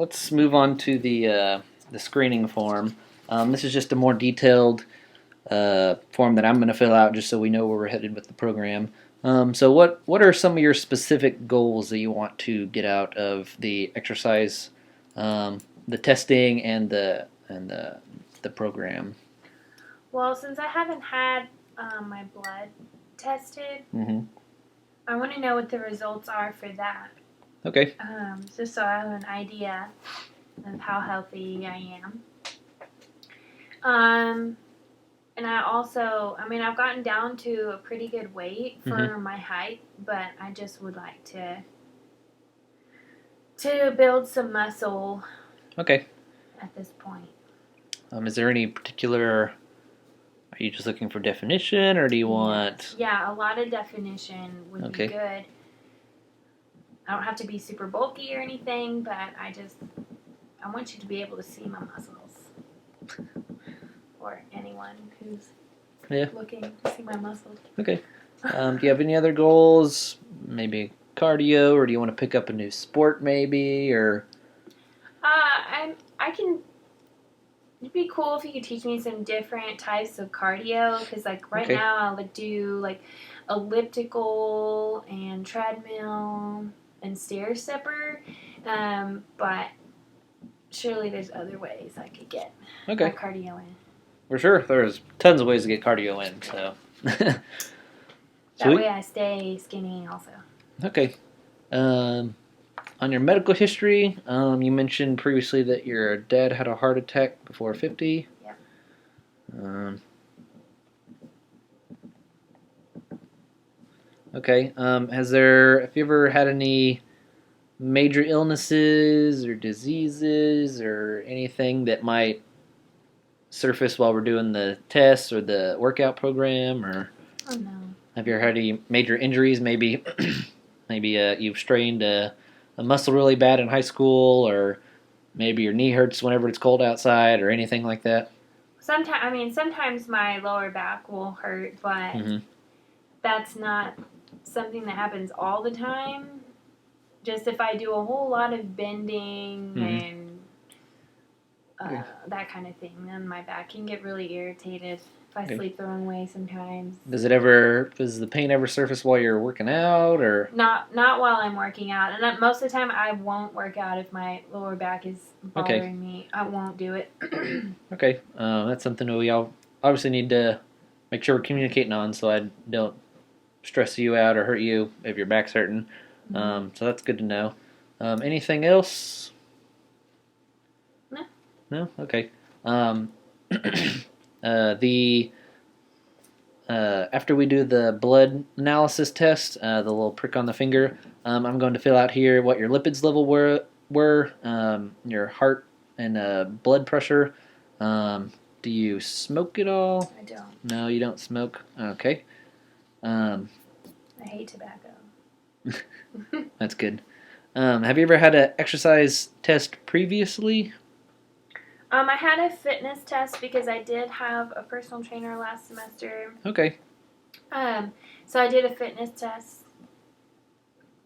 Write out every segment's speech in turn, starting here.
let's move on to the screening form. This is just a more detailed form that I'm going to fill out just so we know where we're headed with the program. So what are some of your specific goals that you want to get out of the exercise, the testing, and the program? Well, since I haven't had my blood tested, Mm-hmm. I want to know what the results are for that. Okay. Just so I have an idea of how healthy I am. And I've gotten down to a pretty good weight for my height, but I just would like to build some muscle. Okay. At this point. Is there any particular? Are you just looking for definition, or do you want? Yeah, a lot of definition would be good. I don't have to be super bulky or anything, but I want you to be able to see my muscles. Or anyone who's looking to see my muscles. Okay. Do you have any other goals? Maybe cardio, or do you want to pick up a new sport, maybe, or? I can. It'd be cool if you could teach me some different types of cardio, because right now I would do elliptical and treadmill and stair stepper, but surely there's other ways I could get my cardio in. For sure, there's tons of ways to get cardio in, so. That way I stay skinny also. Okay. On your medical history, you mentioned previously that your dad had a heart attack before 50. Yeah. Okay. Have you ever had any major illnesses or diseases or anything that might surface while we're doing the tests or the workout program? Or oh no. Have you ever had any major injuries? Maybe you've strained a muscle really bad in high school, or maybe your knee hurts whenever it's cold outside, or anything like that? Sometimes my lower back will hurt, but that's not something that happens all the time. Just if I do a whole lot of bending and that kind of thing, then my back can get really irritated if I sleep the wrong way sometimes. Does the pain ever surface while you're working out, or? Not while I'm working out. And most of the time I won't work out if my lower back is bothering me. I won't do it. Okay. That's something we all obviously need to make sure we're communicating on, so I don't stress you out or hurt you if your back's hurting. So that's good to know. Anything else? No. No? Okay. After we do the blood analysis test, the little prick on the finger, I'm going to fill out here what your lipids level were, your heart and blood pressure. Do you smoke at all? I don't. No, you don't smoke? Okay. I hate tobacco. That's good. Have you ever had an exercise test previously? I had a fitness test because I did have a personal trainer last semester. Okay. So I did a fitness test.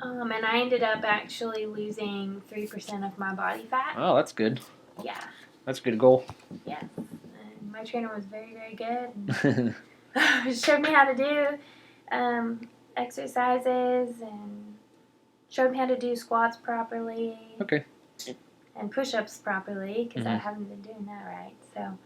And I ended up actually losing 3% of my body fat. Oh, that's good. Yeah. That's a good goal. Yes. And my trainer was very, very good. And showed me how to do exercises and showed me how to do squats properly. Okay. And push-ups properly, because I haven't been doing that right. So,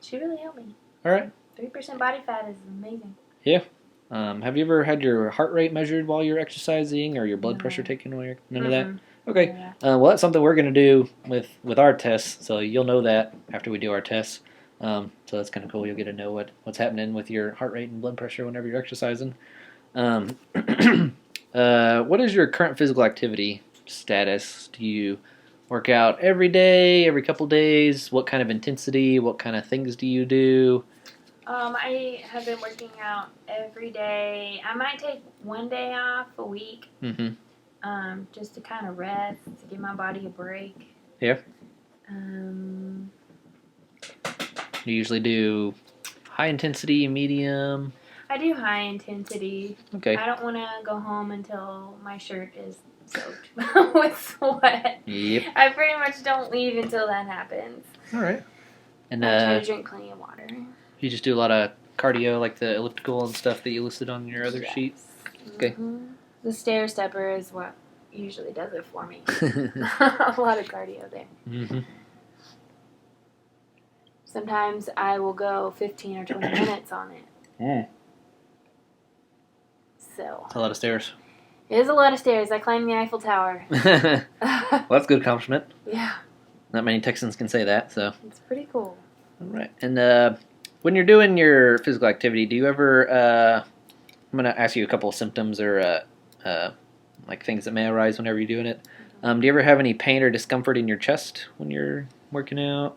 she really helped me. All right. 3% body fat is amazing. Yeah. Have you ever had your heart rate measured while you're exercising, or your blood pressure taken while you're... None of that? Okay. Yeah. Well, that's something we're going to do with our tests, so you'll know that after we do our tests. So that's kind of cool. You'll get to know what's happening with your heart rate and blood pressure whenever you're exercising. What is your current physical activity status? Do you work out every day, every couple days? What kind of intensity? What kind of things do you do? I have been working out every day. I might take one day off a week. Just to kind of rest, to give my body a break. Yeah. You usually do high intensity, medium? I do high intensity. Okay. I don't want to go home until my shirt is soaked with sweat. Yep. I pretty much don't leave until that happens. All right. And I try to drink plenty of water. you just do a lot of cardio, like the elliptical and stuff that you listed on your other Yes. sheet. Okay. The stair stepper is what usually does it for me. A lot of cardio there. Mm-hmm. Sometimes I will go 15 or 20 minutes on it. Mm. So That's a lot of stairs. it is a lot of stairs. I climbed the Eiffel Tower. Well, that's a good accomplishment. Yeah, Not many Texans can say that, so. it's pretty cool. All right. And when you're doing your physical activity, do you ever, I'm going to ask you a couple of symptoms or like things that may arise whenever you're doing it. Do you ever have any pain or discomfort in your chest when you're working out?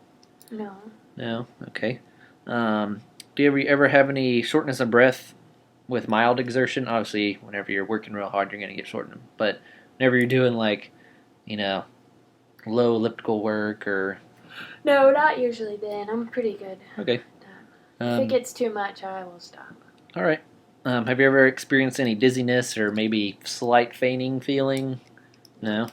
No. No? Okay. Do you ever have any shortness of breath with mild exertion? Obviously, whenever you're working real hard, you're going to get shortened. But whenever you're doing, like, low elliptical work or... No, not usually, Ben. I'm pretty good. Okay. If it gets too much, I will stop. All right. Have you ever experienced any dizziness or maybe slight fainting feeling? No?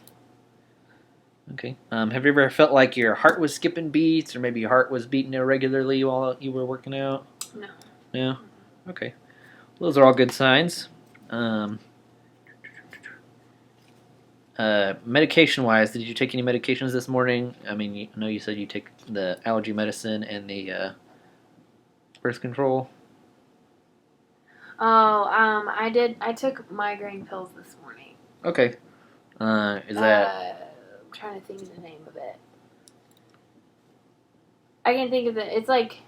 Okay. Have you ever felt like your heart was skipping beats or maybe your heart was beating irregularly while you were working out? No. No? Okay. Well, those are all good signs. Medication-wise, did you take any medications this morning? I mean, I know you said you take the allergy medicine and the birth control. Oh, I did. I took migraine pills this morning. Okay. Is that... I'm trying to think of the name of it. I can think of it. It's like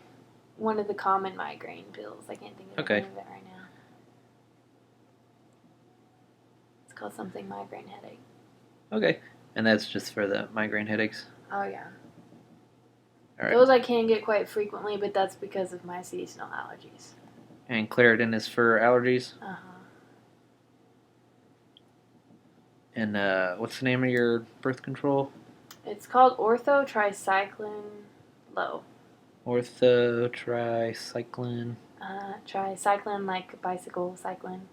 one of the common migraine pills. I can't think of the name of it right now. It's called something migraine headache. Okay. And that's just for the migraine headaches? Oh, yeah. All right. Those I can get quite frequently, but that's because of my seasonal allergies. And Claritin is for allergies? Uh-huh. And what's the name of your birth control? It's called Ortho-Tricycline Low. Ortho-Tricycline. Tricycline like bicycle cycling.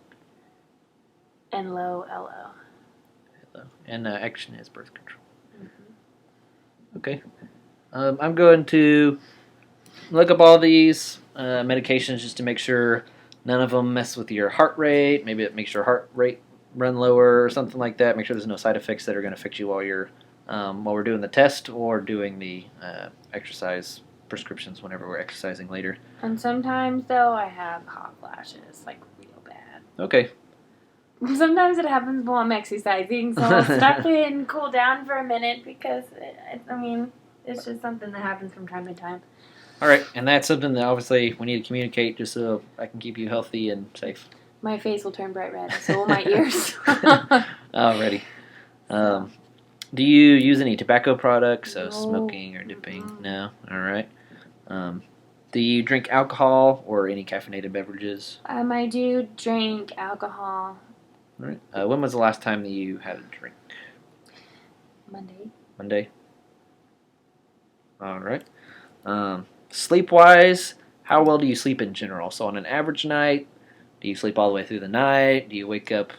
And low, L-O. And Action is birth control. Mm-hmm. Okay. I'm going to look up all these medications just to make sure none of them mess with your heart rate. Maybe it makes your heart rate run lower or something like that. Make sure there's no side effects that are going to affect you while we're doing the test or doing the exercise prescriptions whenever we're exercising later. And sometimes, though, I have hot flashes, like real bad. Okay. Sometimes it happens while I'm exercising, so I'll stop it and cool down for a minute because, it's just something that happens from time to time. All right, and that's something that obviously we need to communicate just so I can keep you healthy and safe. My face will turn bright red, so will my ears. Alrighty. Do you use any tobacco products, so No. smoking or dipping? Mm-mm. No? Alright. Do you drink alcohol or any caffeinated beverages? I do drink alcohol. Alright. When was the last time that you had a drink? Monday? Alright. Sleep-wise, how well do you sleep in general? So on an average night, do you sleep all the way through the night? Do you wake up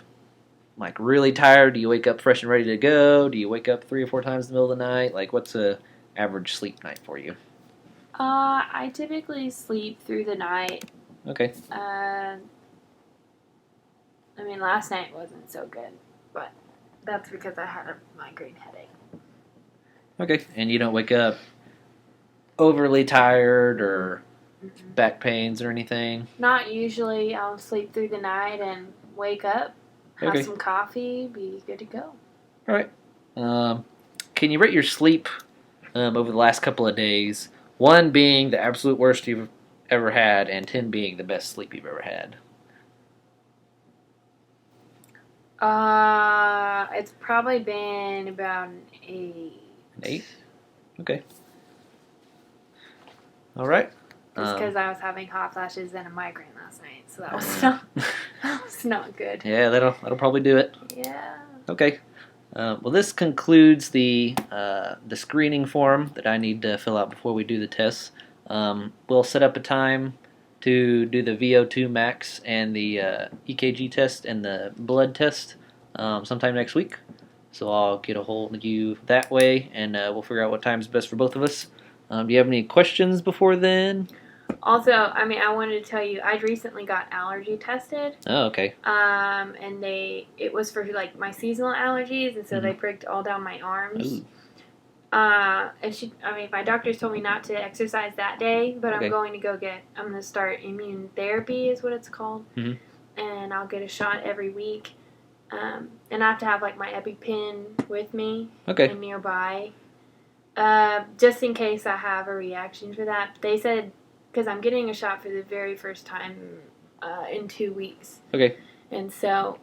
like really tired? Do you wake up fresh and ready to go? Do you wake up 3 or 4 times in the middle of the night? Like, what's a average sleep night for you? I typically sleep through the night. Okay. Last night wasn't so good, but that's because I had a migraine headache. Okay. And you don't wake up overly tired or back pains or anything? Not usually. I'll sleep through the night and wake up, have Okay. some coffee, be good to go. All right. Can you rate your sleep over the last couple of days? 1 being the absolute worst you've ever had, and 10 being the best sleep you've ever had. It's probably been about an 8. An 8? Okay. All right. Just because I was having hot flashes and a migraine last night, so that was not good. Yeah, that'll probably do it. Yeah. Okay. Well, this concludes the screening form that I need to fill out before we do the tests. We'll set up a time to do the VO2 max and the EKG test and the blood test sometime next week. So I'll get a hold of you that way, and we'll figure out what time is best for both of us. Do you have any questions before then? Also, I mean, I wanted to tell you, I recently got allergy tested. Oh, okay. And it was for like my seasonal allergies, and so they pricked all down my arms. Ooh. My doctors told me not to exercise that day, but Okay. I'm going to start immune therapy is what it's called. Mhm. And I'll get a shot every week. And I have to have like my EpiPen with me Okay. and nearby. Just in case I have a reaction for that. They said, because I'm getting a shot for the very first time in 2 weeks. Okay. And so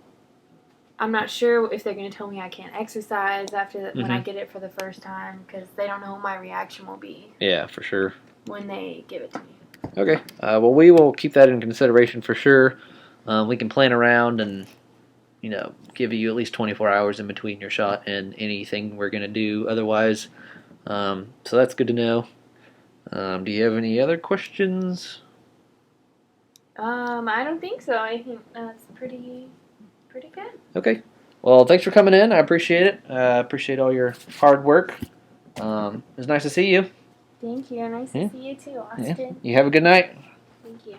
I'm not sure if they're going to tell me I can't exercise after when I get it for the first time, because they don't know what my reaction will be. Yeah, for sure. When they give it to me. Okay. Well, we will keep that in consideration for sure. We can plan around and, give you at least 24 hours in between your shot and anything we're going to do otherwise. So that's good to know. Do you have any other questions? I don't think so. I think that's pretty good. Okay. Well, thanks for coming in. I appreciate it. I appreciate all your hard work. It was nice to see you. Thank you. Nice to see you too, Austin. Yeah. You have a good night. Thank you.